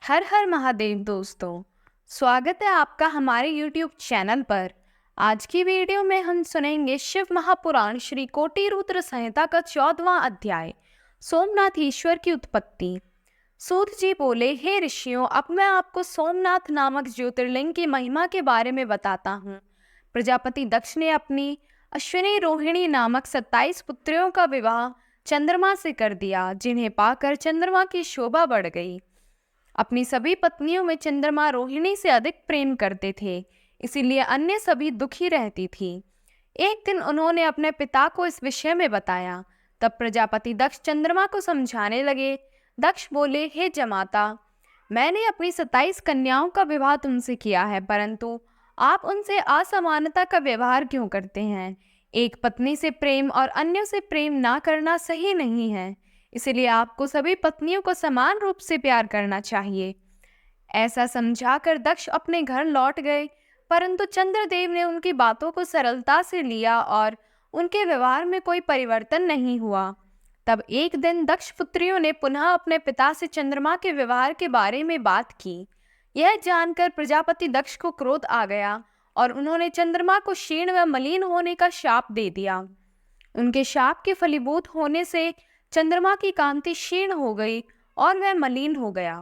हर हर महादेव दोस्तों। स्वागत है आपका हमारे YouTube चैनल पर। आज की वीडियो में हम सुनेंगे शिव महापुराण श्री कोटि रुद्र संहिता का 14वां अध्याय सोमनाथ ईश्वर की उत्पत्ति। सूत जी बोले, हे ऋषियों, अब मैं आपको सोमनाथ नामक ज्योतिर्लिंग की महिमा के बारे में बताता हूँ। प्रजापति दक्ष ने अपनी अश्विनी रोहिणी नामक 27 पुत्रियों का विवाह चंद्रमा से कर दिया, जिन्हें पाकर चंद्रमा की शोभा बढ़ गई। अपनी सभी पत्नियों में चंद्रमा रोहिणी से अधिक प्रेम करते थे, इसीलिए अन्य सभी दुखी रहती थी। एक दिन उन्होंने अपने पिता को इस विषय में बताया। तब प्रजापति दक्ष चंद्रमा को समझाने लगे। दक्ष बोले, हे जमाता, मैंने अपनी 27 कन्याओं का विवाह तुमसे किया है, परंतु आप उनसे असमानता का व्यवहार क्यों करते हैं? एक पत्नी से प्रेम और अन्यों से प्रेम ना करना सही नहीं है, इसलिए आपको सभी पत्नियों को समान रूप से प्यार करना चाहिए। ऐसा समझाकर दक्ष अपने घर लौट गए, परंतु चंद्रदेव ने उनकी बातों को सरलता से लिया और उनके व्यवहार में कोई परिवर्तन नहीं हुआ। तब एक दिन दक्ष पुत्रियों ने पुनः अपने पिता से चंद्रमा के व्यवहार के बारे में बात की। यह जानकर प्रजापति दक्ष को क्रोध आ गया और उन्होंने चंद्रमा को क्षीण व मलिन होने का शाप दे दिया। उनके शाप के फलीभूत होने से चंद्रमा की कांति क्षीण हो गई और वह मलिन हो गया।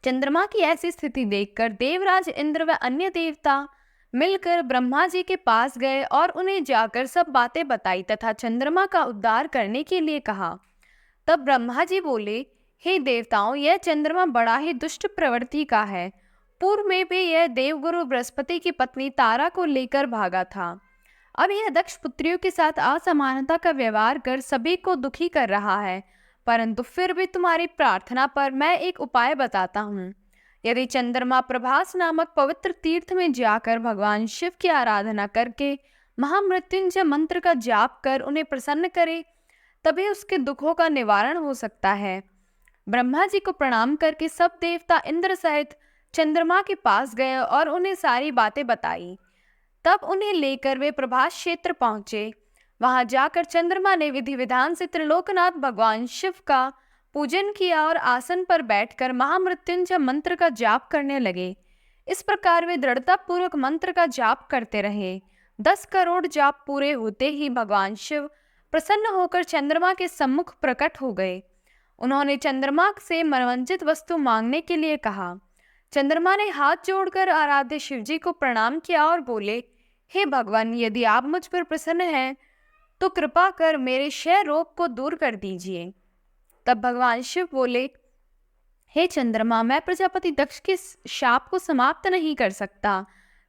चंद्रमा की ऐसी स्थिति देखकर देवराज इंद्र व अन्य देवता मिलकर ब्रह्मा जी के पास गए और उन्हें जाकर सब बातें बताई तथा चंद्रमा का उद्धार करने के लिए कहा। तब ब्रह्मा जी बोले, हे देवताओं, यह चंद्रमा बड़ा ही दुष्ट प्रवृत्ति का है। पूर्व में भी यह देवगुरु बृहस्पति की पत्नी तारा को लेकर भागा था। अब यह दक्ष पुत्रियों के साथ असमानता का व्यवहार कर सभी को दुखी कर रहा है, परंतु फिर भी तुम्हारी प्रार्थना पर मैं एक उपाय बताता हूँ। यदि चंद्रमा प्रभास नामक पवित्र तीर्थ में जाकर भगवान शिव की आराधना करके महामृत्युंजय मंत्र का जाप कर उन्हें प्रसन्न करे, तभी उसके दुखों का निवारण हो सकता है। ब्रह्मा जी को प्रणाम करके सब देवता इंद्र सहित चंद्रमा के पास गए और उन्हें सारी बातें बताई। तब उन्हें लेकर वे प्रभास क्षेत्र पहुंचे। वहां जाकर चंद्रमा ने विधि विधान से त्रिलोकनाथ भगवान शिव का पूजन किया और आसन पर बैठकर महामृत्युंजय मंत्र का जाप करने लगे। इस प्रकार वे दृढ़ता पूर्वक मंत्र का जाप करते रहे। 10 करोड़ जाप पूरे होते ही भगवान शिव प्रसन्न होकर चंद्रमा के सम्मुख प्रकट हो गए। उन्होंने चंद्रमा से मनोवांछित वस्तु मांगने के लिए कहा। चंद्रमा ने हाथ जोड़कर आराध्य शिवजी को प्रणाम किया और बोले, हे भगवान, यदि आप मुझ पर प्रसन्न हैं तो कृपा कर मेरे क्षय रोग को दूर कर दीजिए। तब भगवान शिव बोले, हे चंद्रमा, मैं प्रजापति दक्ष के शाप को समाप्त नहीं कर सकता,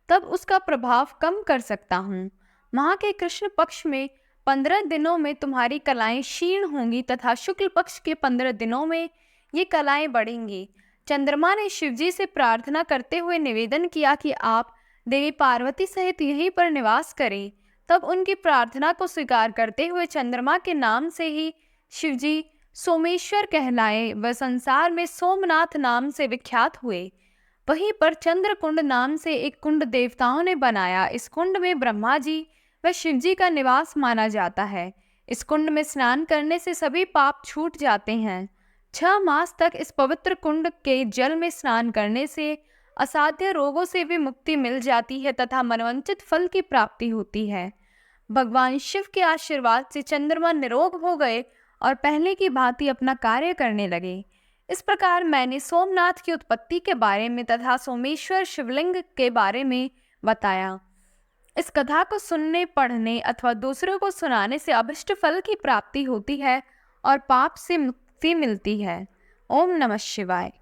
तब उसका प्रभाव कम कर सकता हूँ। माह के कृष्ण पक्ष में 15 दिनों में तुम्हारी कलाएं क्षीण होंगी तथा शुक्ल पक्ष के 15 दिनों में ये कलाएं बढ़ेंगी। चंद्रमा ने शिवजी से प्रार्थना करते हुए निवेदन किया कि आप देवी पार्वती सहित यहीं पर निवास करें। तब उनकी प्रार्थना को स्वीकार करते हुए चंद्रमा के नाम से ही शिवजी सोमेश्वर कहलाए व संसार में सोमनाथ नाम से विख्यात हुए। वहीं पर चंद्रकुंड नाम से एक कुंड देवताओं ने बनाया। इस कुंड में ब्रह्मा जी व शिवजी का निवास माना जाता है। इस कुंड में स्नान करने से सभी पाप छूट जाते हैं। 6 मास तक इस पवित्र कुंड के जल में स्नान करने से असाध्य रोगों से भी मुक्ति मिल जाती है तथा मनोवांछित फल की प्राप्ति होती है। भगवान शिव के आशीर्वाद से चंद्रमा निरोग हो गए और पहले की भांति अपना कार्य करने लगे। इस प्रकार मैंने सोमनाथ की उत्पत्ति के बारे में तथा सोमेश्वर शिवलिंग के बारे में बताया। इस कथा को सुनने, पढ़ने अथवा दूसरों को सुनाने से अभिष्ट फल की प्राप्ति होती है और पाप से मुक्ति मिलती है। ओम नमः शिवाय।